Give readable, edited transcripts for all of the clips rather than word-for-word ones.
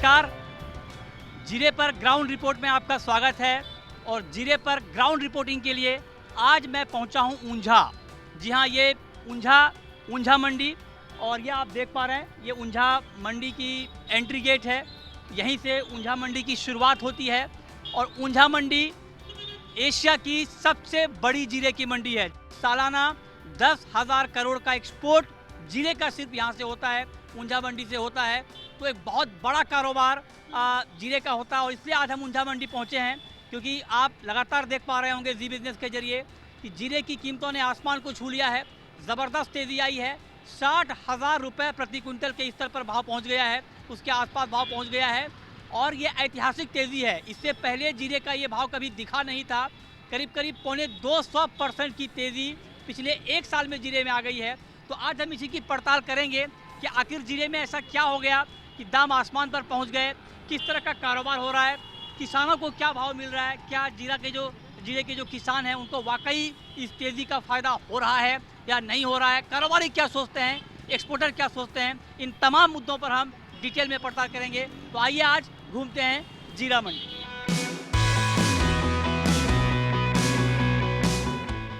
नमस्कार। जीरे पर ग्राउंड रिपोर्ट में आपका स्वागत है और जीरे पर ग्राउंड रिपोर्टिंग के लिए आज मैं पहुंचा हूं ऊंझा। जी हां, ये ऊंझा मंडी और ये आप देख पा रहे हैं, ये ऊंझा मंडी की एंट्री गेट है। यहीं से ऊंझा मंडी की शुरुआत होती है और ऊंझा मंडी एशिया की सबसे बड़ी जीरे की मंडी है। सालाना 10,000 करोड़ का एक्सपोर्ट जीरे का सिर्फ यहाँ से होता है, ऊंझा मंडी से होता है। तो एक बहुत बड़ा कारोबार जीरे का होता है और इसलिए आज हम ऊंझा मंडी पहुँचे हैं, क्योंकि आप लगातार देख पा रहे होंगे जी बिजनेस के जरिए कि जीरे की कीमतों ने आसमान को छू लिया है। ज़बरदस्त तेज़ी आई है, 60,000 रुपये प्रति क्विंटल के स्तर पर भाव पहुँच गया है, उसके आसपास भाव पहुँच गया है और ये ऐतिहासिक तेज़ी है। इससे पहले जीरे का ये भाव कभी दिखा नहीं था। करीब करीब 250% की तेज़ी पिछले एक साल में जीरे में आ गई है। तो आज हम इसी की पड़ताल करेंगे कि आखिर जीरे में ऐसा क्या हो गया कि दाम आसमान पर पहुंच गए, किस तरह का कारोबार हो रहा है, किसानों को क्या भाव मिल रहा है, क्या जीरे के जो किसान हैं उनको वाकई इस तेज़ी का फ़ायदा हो रहा है या नहीं हो रहा है, कारोबारी क्या सोचते हैं, एक्सपोर्टर क्या सोचते हैं, इन तमाम मुद्दों पर हम डिटेल में पड़ताल करेंगे। तो आइए आज घूमते हैं जीरा मंडी।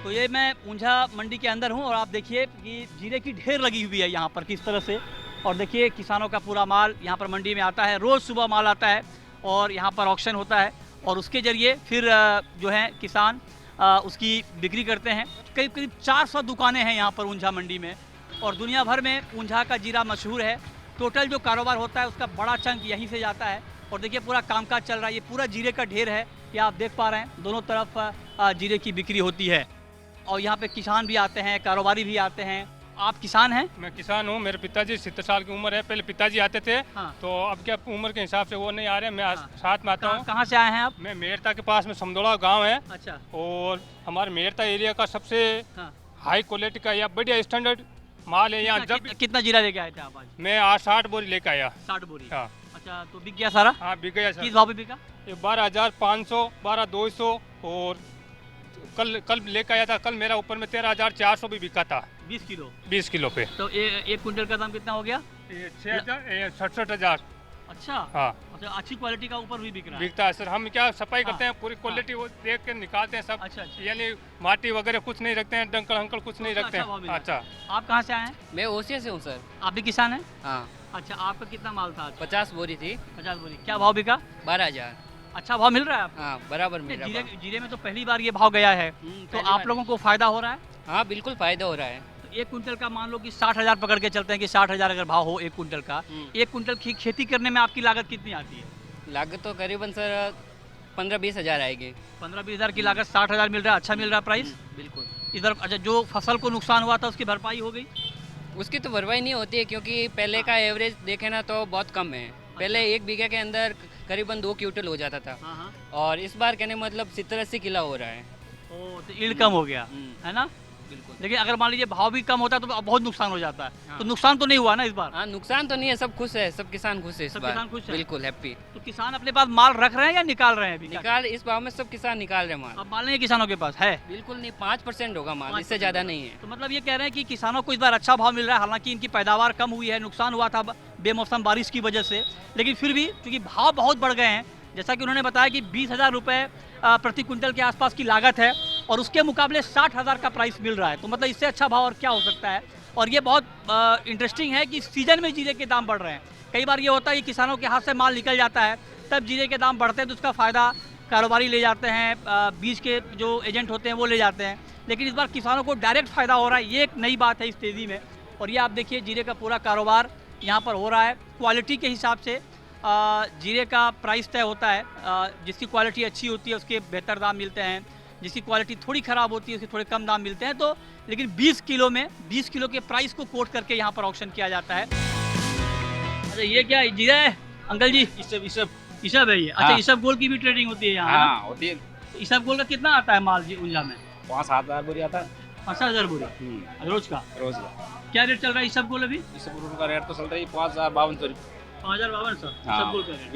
तो ये मैं ऊंझा मंडी के अंदर हूँ और आप देखिए कि जीरे की ढेर लगी हुई है यहाँ पर किस तरह से। और देखिए किसानों का पूरा माल यहाँ पर मंडी में आता है, रोज़ सुबह माल आता है और यहाँ पर ऑक्शन होता है और उसके ज़रिए फिर जो है किसान उसकी बिक्री करते हैं। करीब करीब 400 दुकानें हैं यहाँ पर ऊंझा मंडी में और दुनिया भर में ऊंझा का जीरा मशहूर है। टोटल जो कारोबार होता है उसका बड़ा चंक यहीं से जाता है और देखिए पूरा कामकाज चल रहा है। ये पूरा जीरे का ढेर है, ये आप देख पा रहे हैं, दोनों तरफ जीरे की बिक्री होती है और यहाँ पे किसान भी आते हैं, कारोबारी भी आते हैं। आप किसान हैं? मैं किसान हूँ। मेरे पिताजी 70 साल की उम्र है। पहले पिताजी आते थे। हाँ। तो अब क्या उम्र के हिसाब से वो नहीं आ रहे। मैं साथ में आता हूँ। कहाँ से आए हैं आप? मैं मेरता के पास में समदोड़ा गांव है। अच्छा। और हमारे मेरता एरिया का सबसे हाँ। हाई क्वालिटी का या बढ़िया स्टैंडर्ड माल है यहाँ। जब कितना जीरा लेके आए थे आप आज? मैं आज 60 बोरी लेके आया। 60 बोरी? हाँ। अच्छा, तो बिक गया सारा? हाँ, बिक गया। किस भाव पे बिका? 12,500, 12,200 और कल लेकर आया था। कल मेरा ऊपर में 13,400 भी बिका था। 20 किलो पे। तो एक क्विंटल का दाम कितना हो गया? 67,000। अच्छा। हाँ। अच्छा, अच्छी क्वालिटी का ऊपर भी बिक रहा है? बिकता है सर। हम क्या सफाई करते हैं, पूरी क्वालिटी वो देख के निकालते हैं सब। अच्छा। यानी माटी वगैरह कुछ नहीं रखते हैं, डंकल अंकल कुछ नहीं रखते हैं। अच्छा। आप कहाँ से आए हैं? मैं ओसिया से हूँ सर। आप भी किसान हैं? हाँ। अच्छा, आपका कितना माल था? 50 बोरी थी। 50 बोरी। क्या भाव बिका? 12,000। अच्छा भाव मिल रहा है आपको? हाँ, बराबर मिल रहा है। जीरे में तो पहली बार ये भाव गया है, तो आप लोगों को फायदा हो रहा है? हाँ, बिल्कुल फायदा हो रहा है। तो एक कुंटल का मान लो कि 60,000 पकड़ के चलते हैं कि 60,000 अगर भाव हो एक कुंटल का, एक कुंटल की खेती करने में आपकी लागत कितनी आती है? लागत तो करीबन सर 15-20 हज़ार आएगी। 15-20 हज़ार की लागत, 60,000 मिल रहा है, अच्छा मिल रहा है प्राइस? बिल्कुल। इधर अच्छा, जो फसल को नुकसान हुआ था उसकी भरपाई हो गई? उसकी तो भरपाई नहीं होती है, क्योंकि पहले का एवरेज देखे ना तो बहुत कम है। पहले 1 बीघे के अंदर करीबन 2 क्विंटल हो जाता था। हाँ। और इस बार कहने मतलब 70-80 किलो हो रहा है। तो ईल्ड कम हो गया है ना? बिल्कुल। लेकिन अगर मान लीजिए भाव भी कम होता है तो बहुत नुकसान हो जाता है। हाँ। तो नुकसान तो नहीं हुआ ना इस बार? हाँ, नुकसान तो नहीं है, सब खुश है, सब किसान खुश है इस सब बार। किसान खुश है? बिल्कुल हैप्पी। तो किसान अपने पास माल रख रहे हैं या निकाल रहे हैं अभी? निकाल, इस भाव में सब किसान निकाल रहे हैं माल। अब माल नहीं किसानों के पास है? बिल्कुल नहीं, 5% होगा माल, इससे ज़्यादा नहीं है। तो मतलब ये कह रहे हैं कि किसानों को इस बार अच्छा भाव मिल रहा है, हालांकि इनकी पैदावार कम हुई है, नुकसान हुआ था बेमौसम बारिश की वजह से, लेकिन फिर भी क्योंकि भाव बहुत बढ़ गए हैं, जैसा कि उन्होंने बताया कि 20,000 रुपये प्रति क्विंटल के आसपास की लागत है और उसके मुकाबले 60,000 का प्राइस मिल रहा है। तो मतलब इससे अच्छा भाव और क्या हो सकता है। और ये बहुत इंटरेस्टिंग है कि सीजन में जीरे के दाम बढ़ रहे हैं। कई बार ये होता है कि किसानों के हाथ से माल निकल जाता है, तब जीरे के दाम बढ़ते हैं तो उसका फ़ायदा कारोबारी ले जाते हैं, बीज के जो एजेंट होते हैं वो ले जाते हैं। लेकिन इस बार किसानों को डायरेक्ट फ़ायदा हो रहा है, ये एक नई बात है इस तेज़ी में। और ये आप देखिए जीरे का पूरा कारोबार यहाँ पर हो रहा है। क्वालिटी के हिसाब से जीरे का प्राइस तय होता है। जिसकी क्वालिटी अच्छी होती है उसके बेहतर दाम मिलते हैं, जिसकी क्वालिटी थोड़ी ख़राब होती है उसके थोड़े कम दाम मिलते हैं। तो लेकिन 20 किलो के प्राइस को कोट करके यहाँ पर ऑक्शन किया जाता है। अच्छा, ये क्या जीरा है अंकल जी? ईसब है ये? अच्छा। हाँ। ईसब गोल्ड की भी ट्रेडिंग होती है यहाँ? हाँ, होती है। तो ईसब गोल्ड का कितना आता है माल जी ऊंझा में? 5-7 बोरी आता है। 5,000 बोरी रोज का? रोज का। क्या रेट चल रहा है ईसब गोल्ड अभी? इस का रेट तो चल रही है 5,552। 5,552 हाँ, ईसब गोल्ड का रेट?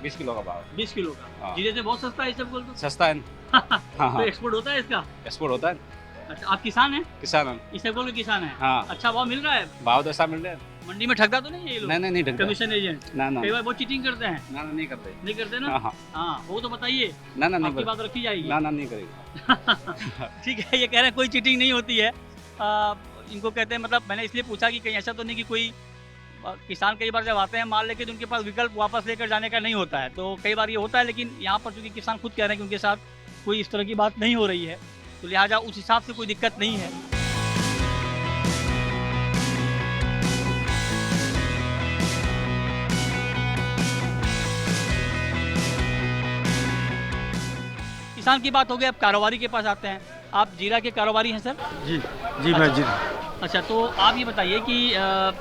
20 किलो का भाव। 20 किलो का? हाँ। जीरे से बहुत सस्ता है ईसब गोल्ड तो? सस्ता है। तो एक्सपोर्ट होता है इसका? एक्सपोर्ट होता है। अच्छा, आप किसान हैं? किसान। ईसब गोल्ड के किसान हैं? हाँ। अच्छा भाव मिल रहा है? भाव तो ऐसा मिल रहा है। मंडी में ठगता तो नहीं है ये लोग? नहीं ढंग कमीशन एजेंट ना ना कई बार बहुत चीटिंग करते हैं। ना नहीं करते। नहीं करते ना? हाँ हाँ हाँ, वो तो बताइए, ना नहीं आपकी बात रखी जाएगी। ना नहीं करेगा। ठीक है, ये कह रहे हैं कोई चीटिंग नहीं होती है। इनको कहते हैं, मतलब मैंने इसलिए पूछा कि कहीं ऐसा तो नहीं कि कोई किसान कई बार जब आते हैं माल लेके तो उनके पास विकल्प वापस लेकर जाने का नहीं होता है, तो कई बार ये होता है। लेकिन यहाँ पर चूंकि किसान खुद कह रहे हैं कि उनके साथ कोई इस तरह की बात नहीं हो रही है, तो लिहाजा उस हिसाब से कोई दिक्कत नहीं है। किसान की बात हो गई, अब कारोबारी के पास आते हैं। आप जीरा के कारोबारी हैं सर? जी मैं जी अच्छा, तो आप ये बताइए कि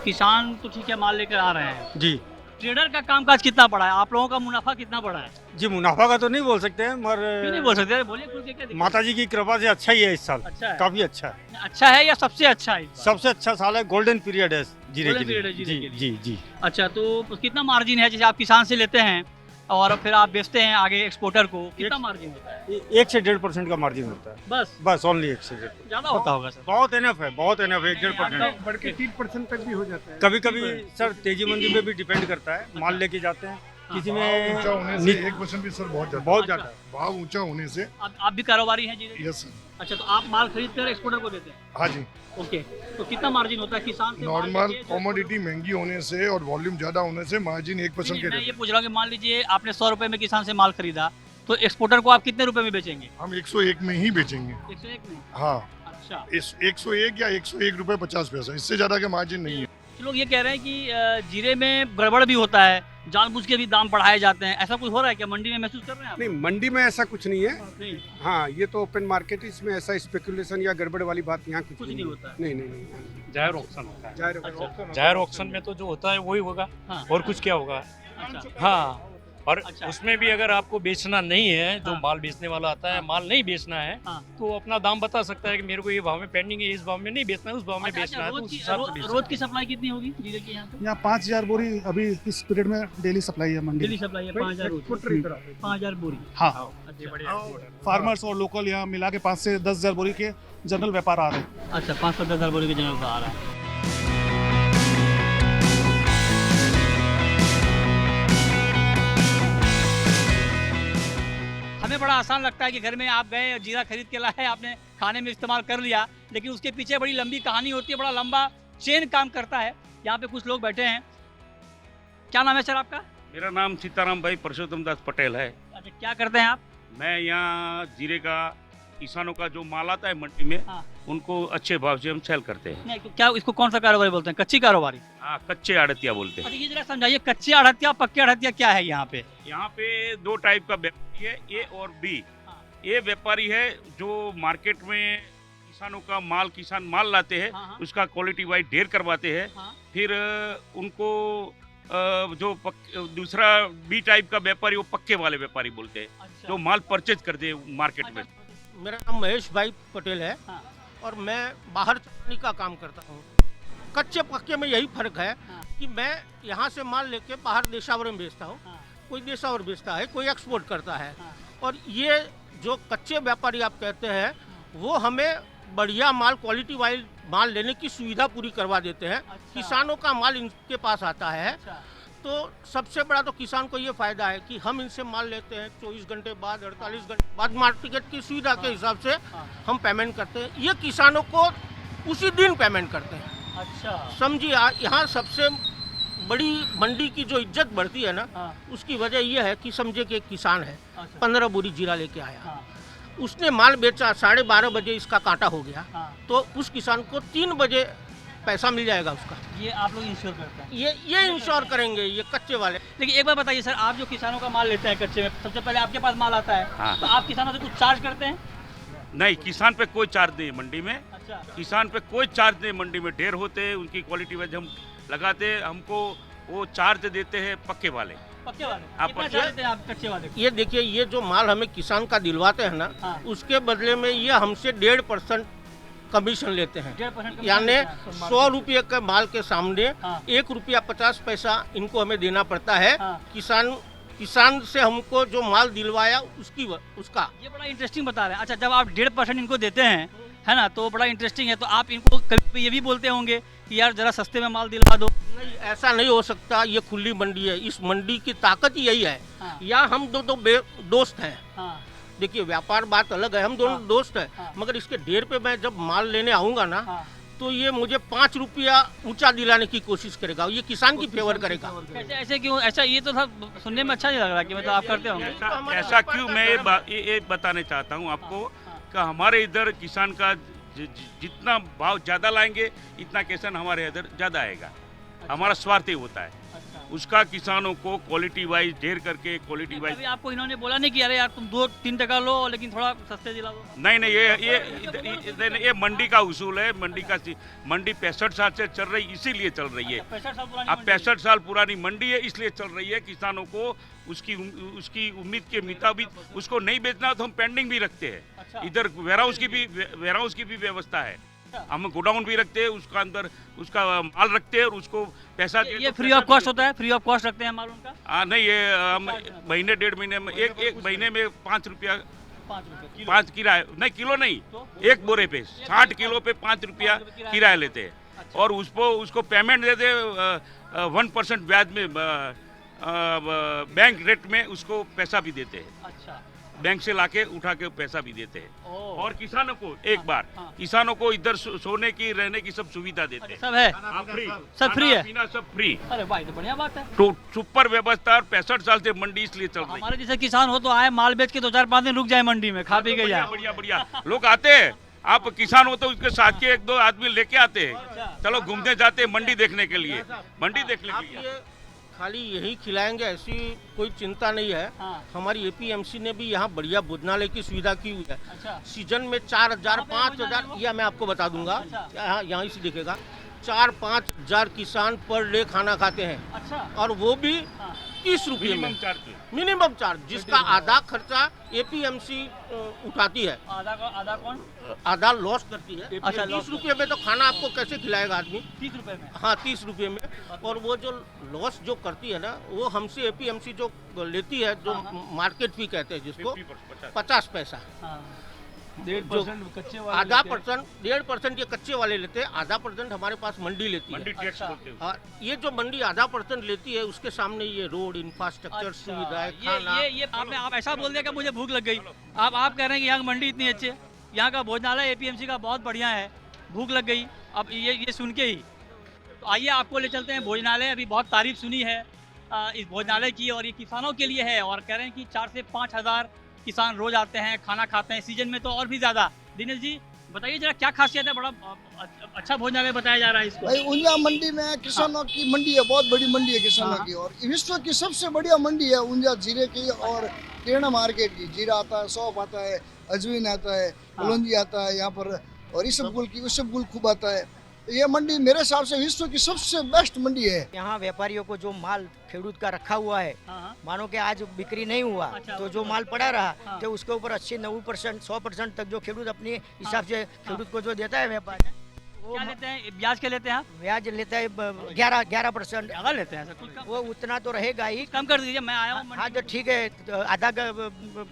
किसान तो ठीक है माल लेकर आ रहे हैं, जी ट्रेडर का कामकाज कितना बड़ा है? आप लोगों का मुनाफा कितना बड़ा है? जी मुनाफा का तो नहीं बोल सकते हैं, क्यों नहीं बोल मगर सकते? बोलिए खुल के, क्या दिक्कत? माता जी की कृपा से अच्छा ही है इस साल। अच्छा है? काफी अच्छा है, अच्छा है या सबसे अच्छा है इस बार? सबसे अच्छा साल है, गोल्डन पीरियड है जीरे Golden के लिए। period है जीरे के लिए। जी अच्छा, तो कितना मार्जिन है? जैसे आप किसान से लेते हैं और फिर आप बेचते हैं आगे एक्सपोर्टर को, कितना मार्जिन होता है? 1 से 1.5% का मार्जिन होता है, बस ओनली 1 से 1.5%। ज्यादा होता होगा सर? बहुत एनफ है, बहुत एनफ है, 1.5%। बढ़ के 3% तक भी हो जाता है। कभी कभी सर तेजी मंदी पे भी डिपेंड करता है, माल लेके जाते हैं किसी भाव ऊंचा होने में से 1% भी सर बहुत ज्यादा। बहुत अच्छा। ज्यादा। भाव ऊंचा होने से। आप भी कारोबारी हैं जीरे के? Yes sir. अच्छा, तो आप माल खरीद कर एक्सपोर्टर को देते हैं? हाँ जी। ओके, तो कितना मार्जिन होता है किसान से? माल नॉर्मल लेके? कमोडिटी महंगी होने से और वॉल्यूम ज्यादा होने से मार्जिन 1% नहीं, के मैं ये रहते हैं। पूछ रहा हूँ कि मान लीजिए आपने 100 रुपए में किसान से माल खरीदा, तो एक्सपोर्टर को आप कितने रुपए में बेचेंगे? हम 101 में ही बेचेंगे। 101 में? हाँ, अच्छा, इस 101 या 101 रुपए 50 पैसा, इससे ज्यादा का मार्जिन नहीं है। कुछ लोग ये कह रहे हैं कि जीरे में गड़बड़ भी होता है, जानबूझ के भी दाम बढ़ाए जाते हैं, ऐसा कुछ हो रहा है क्या मंडी में? महसूस कर रहे हैं आप? नहीं, मंडी में ऐसा कुछ नहीं है। नहीं, हाँ, ये तो ओपन मार्केट है, इसमें ऐसा स्पेकुलेशन या गड़बड़ वाली बात यहाँ कुछ कुछ नहीं होता है। नहीं। जाहिर ऑक्शन होता है। जाहिर ऑक्शन में तो जो होता है वही होगा, हाँ। और कुछ क्या होगा। अच्छा, हाँ, और अच्छा। उसमें भी अगर आपको बेचना नहीं है, जो हाँ। माल बेचने वाला आता है, हाँ। माल नहीं बेचना है, हाँ। तो अपना दाम बता सकता है कि मेरे को ये भाव में पेंडिंग है, इस भाव में नहीं बेचना है, उस भाव में अच्छा, बेचना है, तो रोज उस की हिसाब से बेचना रोज की सप्लाई कितनी होगी जीरे की यहाँ पे? यहाँ 5000 बोरी अभी इस पीरियड में डेली सप्लाई है मंडी डेली में। सप्लाई है 5000 रोज, 5000 बोरी। हाँ, अच्छा, फार्मर्स और लोकल यहाँ मिला के 5 से 10,000 बोरी के जनरल व्यापार आ रहे हैं। अच्छा, 510,000 बोरी के जनरल का आ रहा है। हमें बड़ा आसान लगता है कि घर में आप गए, जीरा खरीद के लाए, आपने खाने में इस्तेमाल कर लिया, लेकिन उसके पीछे बड़ी लंबी कहानी होती है, बड़ा लंबा चेन काम करता है। यहाँ पे कुछ लोग बैठे हैं। क्या नाम है सर आपका? मेरा नाम सीताराम भाई परसोत्तम दास पटेल है। अच्छा, क्या करते हैं आप? मैं यहाँ जीरे का किसानों का जो माल आता है मंडी में, हाँ। उनको अच्छे भाव से हम सेल करते हैं। नहीं, तो क्या इसको कौन सा कारोबारी बोलते हैं? कच्ची कारोबारी? हाँ, कच्चे आड़तिया बोलते हैं। अच्छा, ये जरा समझाइए, कच्चे आढ़तिया पक्के आढ़तिया क्या है यहाँ पे? यहाँ पे 2 टाइप का व्यापारी है, ए और बी। हाँ। ए व्यापारी है जो मार्केट में किसानों का माल, किसान माल लाते हैं, हाँ, हाँ। उसका क्वालिटी वाइज ढेर करवाते हैं, हाँ। फिर उनको दूसरा बी टाइप का व्यापारी, वो पक्के वाले व्यापारी बोलते हैं, अच्छा, जो माल परचेज करते हैं मार्केट में। मेरा नाम महेश भाई पटेल है। हाँ। और मैं बाहर चलाने का काम करता हूँ। कच्चे पक्के में यही फर्क है हाँ। कि मैं यहाँ से माल लेके बाहर देशावर में बेचता हूँ, हाँ। कोई देशावर बेचता है, कोई एक्सपोर्ट करता है। हाँ। और ये जो कच्चे व्यापारी आप कहते हैं, वो हमें बढ़िया माल, क्वालिटी वाइज माल लेने की सुविधा पूरी करवा देते हैं। अच्छा। किसानों का माल इनके पास आता है, अच्छा, तो सबसे बड़ा तो किसान को ये फायदा है कि हम इनसे माल लेते हैं 24 घंटे बाद, 48 घंटे बाद, मार्केट की सुविधा के हिसाब से हाँ। हम पेमेंट करते हैं। ये किसानों को उसी दिन पेमेंट करते हैं। अच्छा, समझिए, यहाँ सबसे बड़ी मंडी की जो इज्जत बढ़ती है ना, हाँ। उसकी वजह यह है कि समझे कि एक किसान है, अच्छा, 15 बोरी जीरा लेके आया, हाँ, उसने माल बेचा, 12:30 बजे इसका कांटा हो गया, हाँ। तो उस किसान को 3 बजे पैसा मिल जाएगा उसका। ये आप लोग इंश्योर करते हैं? ये इंश्योर करेंगे, ये कच्चे वाले। लेकिन एक बार बताइए सर, आप जो किसानों का माल लेते हैं कच्चे में, सबसे पहले आपके पास माल आता है, हाँ। तो आप किसानों से कुछ चार्ज करते हैं? नहीं, किसान पे कोई चार्ज नहीं है मंडी में। अच्छा, किसान पे कोई चार्ज नहीं मंडी में, ढेर होते हैं, उनकी क्वालिटी वाइज हम लगाते हैं, हमको वो चार्ज देते हैं पक्के वाले। पक्के वाले आप कितना पक्के- चार्ज देते हैं आप कच्चे वाले को? ये देखिए, ये जो माल हमें किसान का दिलवाते हैं ना, हाँ। उसके बदले में ये हमसे 1.5% कमीशन लेते हैं। 1.5% यानी 100 रुपये के माल के सामने हाँ। 1 रुपया 50 पैसा इनको हमें देना पड़ता है। हाँ। किसान से हमको जो माल दिलवाया उसका। ये बड़ा इंटरेस्टिंग बता रहे हैं। अच्छा, जब आप 1.5% इनको देते हैं, है ना, तो बड़ा इंटरेस्टिंग है। तो आप इनको कभी ये भी बोलते होंगे कि यार जरा सस्ते में माल दिलवा दो? नहीं ऐसा नहीं हो सकता, ये खुली मंडी है, इस मंडी की ताकत ही यही है। हाँ। या हम दो दोस्त हैं, हाँ, देखिए व्यापार बात अलग है, हम दोनों हाँ। दोस्त हैं, हाँ। मगर इसके ढेर पे मैं जब माल लेने आऊँगा ना, हाँ। तो ये मुझे 5 रुपया ऊंचा दिलाने की कोशिश करेगा, ये किसान की फेवर करेगा। ऐसे ऐसे क्यों? ऐसा ये तो था सुनने में अच्छा नहीं लग रहा कि मतलब आप करते होंगे। ऐसा क्यों? मैं ये बताने चाहता हूँ आपको कि हमारे इधर किसान का जितना भाव ज़्यादा लाएंगे इतना किसान हमारे इधर ज़्यादा आएगा। हमारा स्वार्थ ही होता है, उसका किसानों को क्वालिटी वाइज ढेर करके क्वालिटी वाइज। अभी आपको इन्होंने बोला नहीं कि अरे यार तुम 2-3 टका लो लेकिन थोड़ा सस्ते दिला दो? नहीं, ये मंडी का उसूल है। मंडी 65 साल से चल रही, इसीलिए चल रही है। 65 साल पुरानी अब मंडी है। 65 साल पुरानी मंडी है, इसलिए चल रही है। किसानों को उसकी उम्मीद के मुताबिक उसको नहीं बेचना तो हम पेंडिंग भी रखते हैं। अच्छा। इधर वेयरहाउस की भी व्यवस्था है, हम गोडाउन भी रखते हैं, उसका अंदर उसका माल रखते हैं और उसको पैसा ये फ्री ऑफ कॉस्ट होता है? फ्री ऑफ कॉस्ट रखते हैं माल उनका? नहीं, ये हम महीने 1.5 महीने में एक महीने में 5 रुपया 5 किराया नहीं, किलो नहीं, एक बोरे पे 60 किलो पे 5 रुपया किराया लेते हैं। और उसको पेमेंट देते 1% ब्याज में, बैंक रेट में उसको पैसा भी देते हैं। अच्छा, बैंक से लाके उठा के पैसा भी देते हैं। ओह। और किसानों को एक बार किसानों को इधर सोने की रहने की सब सुविधा देते हैं। सब है, फ्री, सब फ्री है, पीना सब फ्री। अरे भाई तो बढ़िया बात है। तो सुपर व्यवस्था। और 65 साल से मंडी इसलिए चल रही है। हमारे जैसे किसान हो तो आए माल बेच के 2-4-5 दिन रुक जाए मंडी में, खा पी के जाए। बढ़िया लोग आते हैं। आप किसान हो तो उसके साथ के 1-2 आदमी लेके आते हैं, चलो घूमने जाते हैं मंडी देखने के लिए, मंडी देखने आप के लिए। ये खाली यही खिलाएंगे ऐसी कोई चिंता नहीं है। हाँ। हमारी एपीएमसी ने भी यहाँ बढ़िया भोजनालय की सुविधा की हुई है। अच्छा। सीजन में 4000 5000, यह मैं आपको बता दूंगा, अच्छा। यहाँ से दिखेगा 4-5 हजार किसान पर डे खाना खाते हैं, अच्छा, और वो भी हाँ। 30 रुपये में, मिनिमम चार्ज। मिनिमम चार्ज, जिसका आधा खर्चा एपीएमसी उठाती है, आधा कौन? आधा लॉस करती है। अच्छा, 30 रुपये में तो खाना आपको कैसे खिलाएगा आदमी? 30 रुपए में? हाँ, 30 रुपये में। और वो जो लॉस जो करती है ना, वो हमसे एपीएमसी जो लेती है, जो मार्केट फी कहते हैं जिसको, 50 पैसा। हाँ। जो आधा परसेंट 1.5% ये कच्चे वाले लेते हैं, आधा परसेंट हमारे पास मंडी लेती है। मंडी टैक्स अच्छा। बोलते हैं। हाँ, ये जो मंडी आधा परसेंट लेती है, उसके सामने ये रोड इंफ्रास्ट्रक्चर सुविधाएं, खाना। ये आप ऐसा बोल दिया कि मुझे भूख लग गई। आप कह रहे हैं कि यहाँ की मंडी इतनी अच्छी है, यहाँ का भोजनालय एपीएमसी का बहुत बढ़िया है, भूख लग गई। अब ये सुन के ही तो आइए आपको ले चलते हैं भोजनालय। अभी बहुत तारीफ सुनी है इस भोजनालय की, और ये किसानों के लिए है, और कह रहे हैं कि 4 से 5 हज़ार किसान रोज आते हैं, खाना खाते हैं, सीजन में तो और भी ज़्यादा। दिनेश जी बताइए जरा क्या खासियत है? बड़ा अच्छा भोजनालय बताया जा रहा है इसको। भाई ऊंझा मंडी में किसानों की मंडी है, बहुत बड़ी मंडी है किसानों की, और विश्व की सबसे बढ़िया मंडी है ऊंझा जीरे की और किराना मार्केट की। जीरा आता है, सौंफ आता है, अजवीन आता है, कलौंजी आता है यहाँ पर, और इसबगुल की उसबगुल खूब आता है। ये मंडी मेरे हिसाब से विश्व की सबसे बेस्ट मंडी है। यहाँ व्यापारियों को जो माल खेडूत का रखा हुआ है, मानो कि आज बिक्री नहीं हुआ, अच्छा, तो जो माल पड़ा रहा, हाँ। तो उसके ऊपर 80-90% 100% तक जो खेडूत अपने हिसाब से खेडूत को जो देता है व्यापारी, वो क्या लेते हैं? ब्याज के लेते हैं आप? ब्याज लेता है 11% ज़्यादा लेते हैं सर, कुछ कम वो उतना तो रहेगा ही। कम कर दीजिए, मैं आया हूँ हाँ तो ठीक है, तो आधा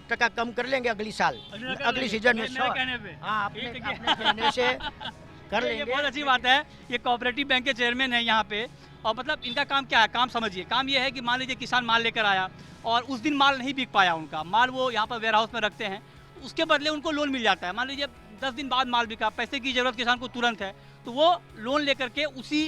टका कम कर लेंगे अगली साल, अगली सीजन में। मेरे कहने पे। हाँ, अपने ठीक है। अपने कहने से कर ये लेंगे। बहुत अच्छी बात है। ये कोऑपरेटिव बैंक के चेयरमैन है यहाँ पे, और मतलब इनका काम क्या है? काम समझिए, काम ये है कि मान लीजिए किसान माल लेकर आया और उस दिन माल नहीं बिक पाया, उनका माल वो यहाँ पर वेयरहाउस में रखते हैं, उसके बदले उनको लोन मिल जाता है। मान लीजिए 10 दिन बाद माल बिका, पैसे की ज़रूरत किसान को तुरंत है, तो वो लोन लेकर के उसी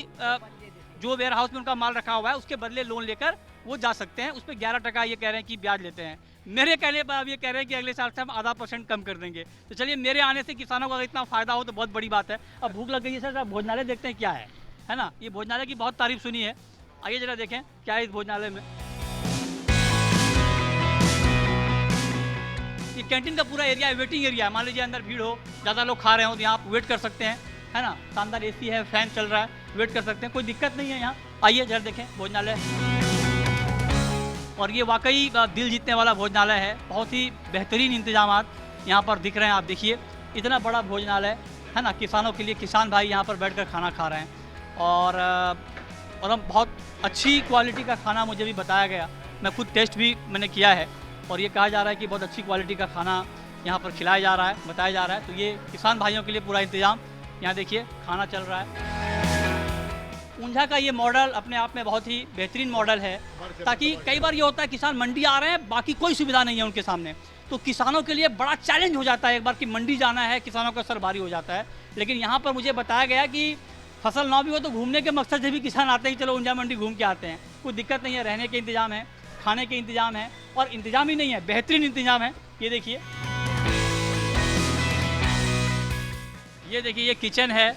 जो वेयरहाउस में उनका माल रखा हुआ है उसके बदले लोन लेकर वो जा सकते हैं। उस पर 11% ये कह रहे हैं कि ब्याज लेते हैं। मेरे कहने पर अब ये कह रहे हैं कि अगले साल से हम आधा % कम कर देंगे। तो चलिए, मेरे आने से किसानों को अगर इतना फ़ायदा हो तो बहुत बड़ी बात है। अब भूख लग गई है सर, भोजनालय देखते हैं क्या है ना। ये भोजनालय की बहुत तारीफ सुनी है, आइए जरा देखें क्या है इस भोजनालय में। ये कैंटीन का पूरा एरिया है, वेटिंग एरिया है। मान लीजिए अंदर भीड़ हो, ज़्यादा लोग खा रहे हो तो यहाँ आप वेट कर सकते हैं, है ना। शानदार AC है, फैन चल रहा है, वेट कर सकते हैं, कोई दिक्कत नहीं है यहाँ। आइए जरा देखें भोजनालय, और ये वाकई दिल जीतने वाला भोजनालय है। बहुत ही बेहतरीन इंतजामात यहाँ पर दिख रहे हैं। आप देखिए इतना बड़ा भोजनालय है ना, किसानों के लिए। किसान भाई यहाँ पर बैठकर खाना खा रहे हैं, और हम बहुत अच्छी क्वालिटी का खाना मुझे भी बताया गया। मैं खुद टेस्ट भी मैंने किया है, और ये कहा जा रहा है कि बहुत अच्छी क्वालिटी का खाना यहाँ पर खिलाया जा रहा है, बताया जा रहा है। तो ये किसान भाइयों के लिए पूरा इंतज़ाम, यहाँ देखिए खाना चल रहा है। ऊंझा का ये मॉडल अपने आप में बहुत ही बेहतरीन मॉडल है, ताकि कई बार ये होता है किसान मंडी आ रहे हैं, बाकी कोई सुविधा नहीं है उनके सामने, तो किसानों के लिए बड़ा चैलेंज हो जाता है एक बार कि मंडी जाना है, किसानों का सर भारी हो जाता है। लेकिन यहाँ पर मुझे बताया गया कि फसल ना भी हो तो घूमने के मकसद से भी किसान आते हैं कि चलो ऊंझा मंडी घूम के आते हैं, कोई दिक्कत नहीं है, रहने के इंतजाम है, खाने के इंतजाम है, और इंतजाम ही नहीं है, बेहतरीन इंतजाम है। ये देखिए, ये किचन है,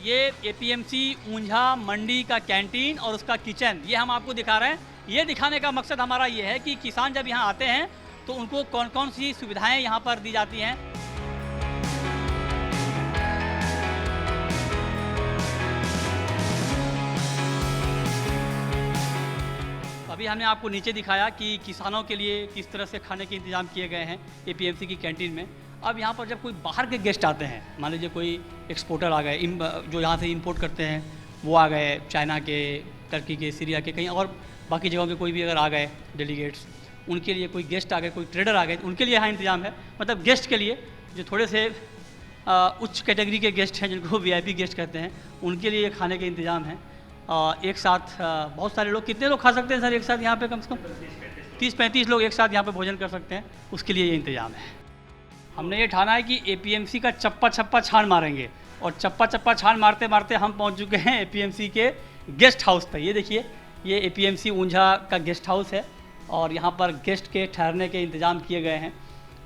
ये APMC ऊंझा मंडी का कैंटीन और उसका किचन, ये हम आपको दिखा रहे हैं। ये दिखाने का मकसद हमारा ये है कि किसान जब यहाँ आते हैं तो उनको कौन कौन सी सुविधाएं यहाँ पर दी जाती हैं। अभी हमने आपको नीचे दिखाया कि किसानों के लिए किस तरह से खाने के इंतजाम किए गए हैं APMC की कैंटीन में। अब यहाँ पर जब कोई बाहर के गेस्ट आते हैं, मान लीजिए कोई एक्सपोर्टर आ गए, जो यहाँ से इंपोर्ट करते हैं वो आ गए, चाइना के, टर्की के, सीरिया के, कहीं और बाकी जगहों के कोई भी अगर आ गए डेलीगेट्स, उनके लिए कोई गेस्ट आ गए, कोई ट्रेडर आ गए, तो उनके लिए यहाँ इंतजाम है। मतलब गेस्ट के लिए जो थोड़े से उच्च कैटेगरी के गेस्ट हैं, जिनको VIP गेस्ट कहते हैं, उनके लिए खाने के इंतजाम है। एक साथ बहुत सारे लोग, कितने लोग खा सकते हैं सर एक साथ यहाँ पे? कम से कम 30-35 लोग एक साथ यहाँ पे भोजन कर सकते हैं, उसके लिए ये इंतजाम है। हमने ये ठाना है कि APMC का चप्पा चप्पा छान मारेंगे, और चप्पा चप्पा छान मारते मारते हम पहुँच चुके हैं APMC के गेस्ट हाउस पर। ये देखिए, ये APMC ऊंझा का गेस्ट हाउस है, और यहाँ पर गेस्ट के ठहरने के इंतज़ाम किए गए हैं,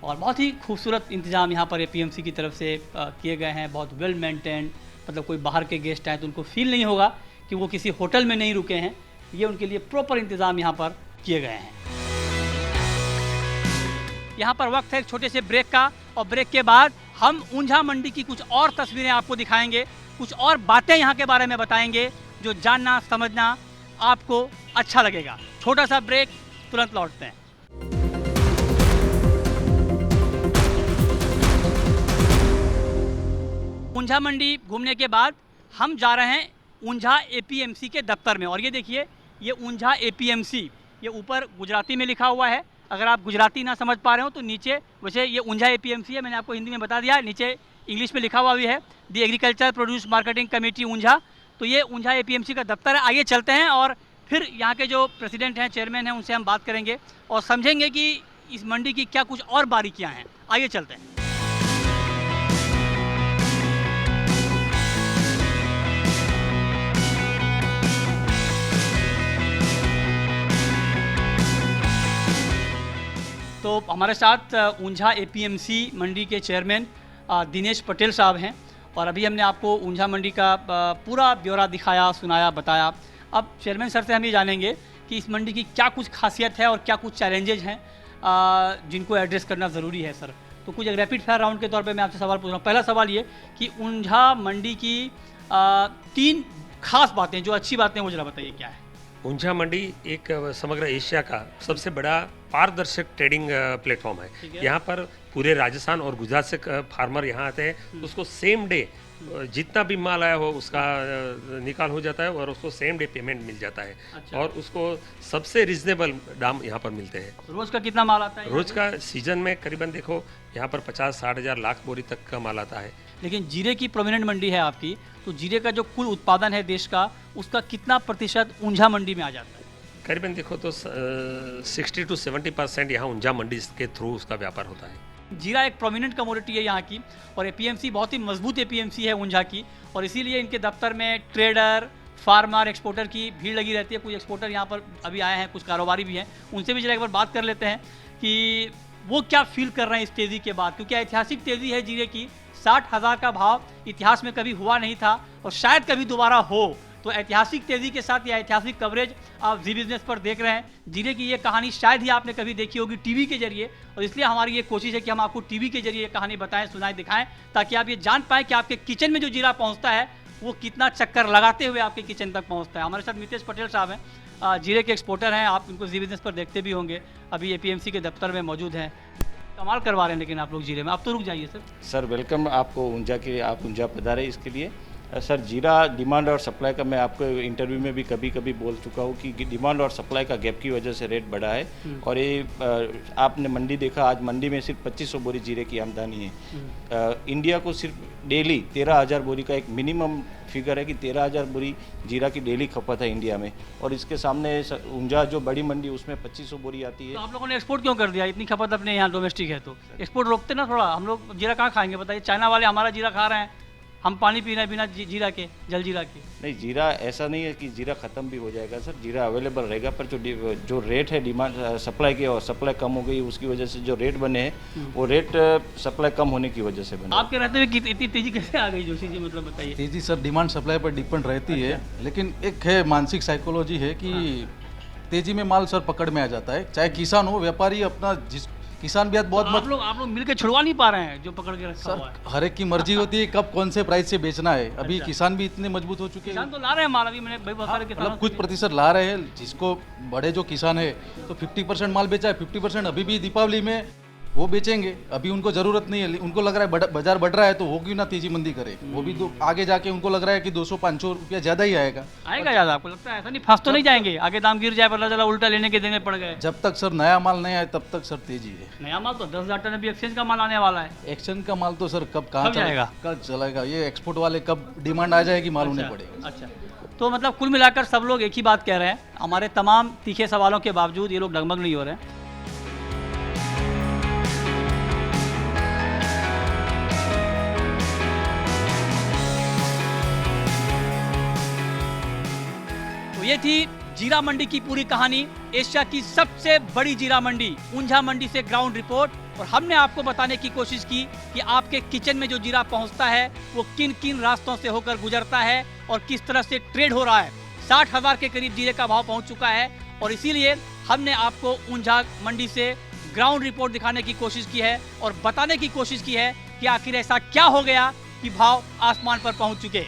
और बहुत ही खूबसूरत इंतज़ाम यहाँ पर APMC की तरफ से किए गए हैं। बहुत वेल मेंटेन्ड, मतलब कोई बाहर के गेस्ट आए तो उनको फील नहीं होगा कि वो किसी होटल में नहीं रुके हैं, ये उनके लिए प्रॉपर इंतज़ाम यहाँ पर किए गए हैं। यहाँ पर वक्त है एक छोटे से ब्रेक का, और ब्रेक के बाद हम ऊंझा मंडी की कुछ और तस्वीरें आपको दिखाएंगे, कुछ और बातें यहाँ के बारे में बताएंगे जो जानना समझना आपको अच्छा लगेगा। छोटा सा ब्रेक, तुरंत लौटते हैं। ऊंझा मंडी घूमने के बाद हम जा रहे हैं ऊंझा APMC के दफ्तर में, और ये देखिए, ये ऊंझा APMC, ये ऊपर गुजराती में लिखा हुआ है। अगर आप गुजराती ना समझ पा रहे हो तो नीचे, वैसे ये ऊंझा APMC है, मैंने आपको हिंदी में बता दिया, नीचे इंग्लिश में लिखा हुआ भी है, the agriculture produce marketing committee Unjha. तो ये ऊंझा APMC का दफ्तर है। आइए चलते हैं और फिर यहाँ के जो प्रेसिडेंट हैं, चेयरमैन हैं, उनसे हम बात करेंगे और समझेंगे कि इस मंडी की क्या कुछ और बारीकियाँ हैं। आइए चलते हैं। तो हमारे साथ ऊंझा APMC मंडी के चेयरमैन दिनेश पटेल साहब हैं, और अभी हमने आपको ऊंझा मंडी का पूरा ब्यौरा दिखाया, सुनाया, बताया। अब चेयरमैन सर से हम ये जानेंगे कि इस मंडी की क्या कुछ खासियत है और क्या कुछ चैलेंजेज हैं जिनको एड्रेस करना ज़रूरी है सर। तो कुछ एक रैपिड फायर राउंड के तौर पे मैं आपसे सवाल पूछ रहा हूँ। पहला सवाल ये कि ऊंझा मंडी की 3 खास बातें, जो अच्छी बातें, वो जरा बताइए क्या है। ऊंझा मंडी एक समग्र एशिया का सबसे बड़ा पारदर्शक ट्रेडिंग प्लेटफॉर्म है। यहाँ पर पूरे राजस्थान और गुजरात से फार्मर यहाँ आते हैं, उसको सेम डे जितना भी माल आया हो उसका निकाल हो जाता है और उसको सेम डे पेमेंट मिल जाता है। अच्छा। और उसको सबसे रिजनेबल दाम यहाँ पर मिलते हैं। रोज का कितना माल आता है? रोज का सीजन में करीबन देखो यहाँ पर 50-60 हज़ार लाख बोरी तक का माल आता है। लेकिन जीरे की प्रोमिनेंट मंडी है आपकी, तो जीरे का जो कुल उत्पादन है देश का, उसका कितना प्रतिशत ऊंझा मंडी में आ जाता है? करीबन देखो तो 60 to 70% यहाँ ऊंझा मंडी के थ्रू उसका व्यापार होता है। जीरा एक प्रोमिनेंट कमोडिटी है यहाँ की, और APMC बहुत ही मजबूत APMC है ऊंझा की, और इसीलिए इनके दफ्तर में ट्रेडर, फार्मर, एक्सपोर्टर की भीड़ लगी रहती है। कुछ एक्सपोर्टर यहाँ पर अभी आए हैं, कुछ कारोबारी भी हैं, उनसे भी जरा एक बार बात कर लेते हैं कि वो क्या फील कर रहे हैं इस तेज़ी के बाद, क्योंकि ऐतिहासिक तेज़ी है जीरे की। 60,000 का भाव इतिहास में कभी हुआ नहीं था और शायद कभी दोबारा हो। तो ऐतिहासिक तेज़ी के साथ ये ऐतिहासिक कवरेज आप जी बिजनेस पर देख रहे हैं। जीरे की ये कहानी शायद ही आपने कभी देखी होगी टीवी के जरिए, और इसलिए हमारी ये कोशिश है कि हम आपको टीवी के जरिए ये कहानी बताएं, सुनाएं, दिखाएं, ताकि आप ये जान पाएँ कि आपके किचन में जो जीरा पहुँचता है वो कितना चक्कर लगाते हुए आपके किचन तक पहुँचता है। हमारे साथ मितेश पटेल साहब हैं, जीरे के एक्सपोर्टर हैं, आप इनको जी बिजनेस पर देखते भी होंगे, अभी APMC के दफ्तर में मौजूद हैं। कमाल करवा रहे हैं लेकिन आप लोग जीरे में। आप तो रुक जाइए सर। सर वेलकम आपको ऊंझा के, आप ऊंझा पधारे, इसके लिए सर जीरा डिमांड और सप्लाई का मैं आपको इंटरव्यू में भी कभी कभी बोल चुका हूँ कि डिमांड और सप्लाई का गैप की वजह से रेट बढ़ा है। और ये आपने मंडी देखा, आज मंडी में सिर्फ 2500 बोरी जीरे की आमदनी है। इंडिया को सिर्फ डेली 13,000 बोरी का एक मिनिमम फिगर है कि 13,000 बोरी जीरा की डेली खपत है इंडिया में। और इसके सामने ऊंझा जो बड़ी मंडी उसमें 2500 बोरी आती है। तो आप लोगों ने एक्सपोर्ट क्यों कर दिया? इतनी खपत अपने यहाँ डोमेस्टिक है तो एक्सपोर्ट रोकते ना थोड़ा। हम लोग जीरा कहाँ खाएंगे बताइए? चाइना वाले हमारा जीरा खा रहे हैं, हम पानी पी रहे हैं बिना जीरा के, जल जीरा के। नहीं, जीरा ऐसा नहीं है कि जीरा ख़त्म भी हो जाएगा सर, जीरा अवेलेबल रहेगा। पर जो रेट है डिमांड सप्लाई की, और सप्लाई कम हो गई उसकी वजह से जो रेट बने हैं वो रेट सप्लाई कम होने की वजह से बने। आपके रहते हुए इतनी तेजी कैसे आ गई जोशी जी, मतलब बताइए। तेजी सर डिमांड सप्लाई पर डिपेंड रहती है, लेकिन एक है मानसिक साइकोलॉजी है कि तेजी में माल सर पकड़ में आ जाता है। चाहे किसान हो, व्यापारी, अपना जिस किसान भी बहुत आप लोग मिल के छुड़वा नहीं पा रहे हैं जो पकड़ के रखा हुआ है। हर एक की मर्जी होती है कब कौन से प्राइस से बेचना है। अभी किसान भी इतने मजबूत हो चुके हैं, किसान तो ला रहे हैं माल। अभी मैंने बहुत सारे किसान मतलब कुछ प्रतिशत ला रहे हैं। जिसको बड़े जो किसान है तो 50% माल बेचा है, 50% अभी भी दीपावली में वो बेचेंगे। अभी उनको जरूरत नहीं है, उनको लग रहा है बाजार बढ़ रहा है तो वो क्यों ना तेजी मंदी करे। वो भी आगे जाके उनको लग रहा है कि 200-500 रुपया ज्यादा ही आएगा ज़्यादा। आपको लगता है ऐसा? नहीं, फंस तो नहीं जाएंगे? आगे दाम गिर जाए, पता चला उल्टा लेने के देने पड़ गए। जब तक सर नया माल नहीं आए तब तक सर तेजी है। नया माल तो 10,000 टन अभी एक्सचेंज का माल आने वाला है। एक्सचेंज का माल तो सर कहाँ जाएगा? कब चलेगा? ये एक्सपोर्ट वाले कब डिमांड आ जाएगी माल उन्हें पड़ेगा। अच्छा, तो मतलब कुल मिलाकर सब लोग एक ही बात कह रहे हैं। हमारे तमाम तीखे सवालों के बावजूद ये लोग डगमग नहीं हो रहे हैं। ये थी जीरा मंडी की पूरी कहानी। एशिया की सबसे बड़ी जीरा मंडी ऊंझा मंडी से ग्राउंड रिपोर्ट। और हमने आपको बताने की कोशिश की कि आपके किचन में जो जीरा पहुंचता है वो किन किन रास्तों से होकर गुजरता है और किस तरह से ट्रेड हो रहा है। 60,000 के करीब जीरे का भाव पहुंच चुका है और इसीलिए हमने आपको ऊंझा मंडी से ग्राउंड रिपोर्ट दिखाने की कोशिश की है और बताने की कोशिश की है कि आखिर ऐसा क्या हो गया कि भाव आसमान पर पहुंच चुके।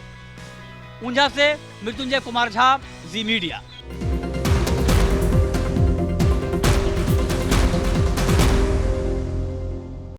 ऊंझा से मृत्युंजय कुमार झा, जी मीडिया।